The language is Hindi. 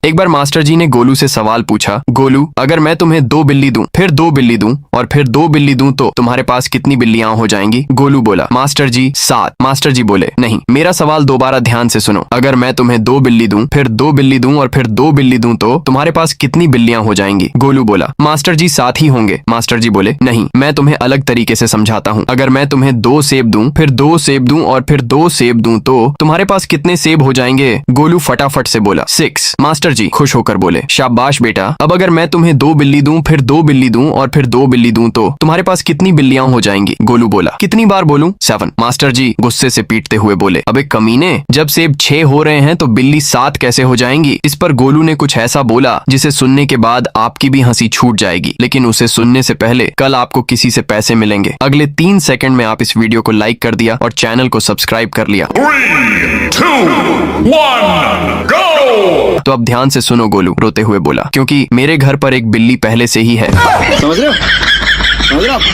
एक बार मास्टर जी ने गोलू से सवाल पूछा, गोलू अगर मैं तुम्हें 2 बिल्ली दूं, फिर 2 बिल्ली दूं और फिर 2 बिल्ली दूं तो तुम्हारे पास कितनी बिल्लियां हो जाएंगी? गोलू बोला, मास्टर जी 7। मास्टर जी बोले, नहीं, मेरा सवाल दोबारा ध्यान से सुनो। अगर मैं तुम्हें 2 बिल्ली दूं, फिर 2 बिल्ली दूं और फिर 2 बिल्ली दूं तो तुम्हारे पास कितनी बिल्लियां हो जाएंगी? गोलू बोला, मास्टर जी 7 ही होंगे। मास्टर जी बोले, नहीं, मैं तुम्हें अलग तरीके से समझाता हूँ। अगर मैं तुम्हें 2 सेब दूं, फिर 2 सेब दूं और फिर 2 सेब दूं तो तुम्हारे पास कितने सेब हो जाएंगे? गोलू फटाफट से बोला, 6। मास्टर जी खुश होकर बोले, शाबाश बेटा। अब अगर मैं तुम्हें 2 बिल्ली दूं, फिर 2 बिल्ली दूं और फिर 2 बिल्ली दूं तो तुम्हारे पास कितनी बिल्लियां हो जाएंगी? गोलू बोला, कितनी बार बोलूं? 7। मास्टर जी गुस्से से पीटते हुए बोले, अबे कमीने, जब सेब 6 हो रहे हैं तो बिल्ली 7 कैसे हो जाएंगी? इस पर गोलू ने कुछ ऐसा बोला जिसे सुनने के बाद आपकी भी हंसी छूट जाएगी, लेकिन उसे सुनने से पहले कल आपको किसी से पैसे मिलेंगे। अगले 3 सेकंड में आप इस वीडियो को लाइक कर दिया और चैनल को सब्सक्राइब कर लिया। 3, 2, 1, go! तो अब ध्यान से सुनो, गोलू रोते हुए बोला, क्योंकि मेरे घर पर एक बिल्ली पहले से ही है। समझ रहे हो?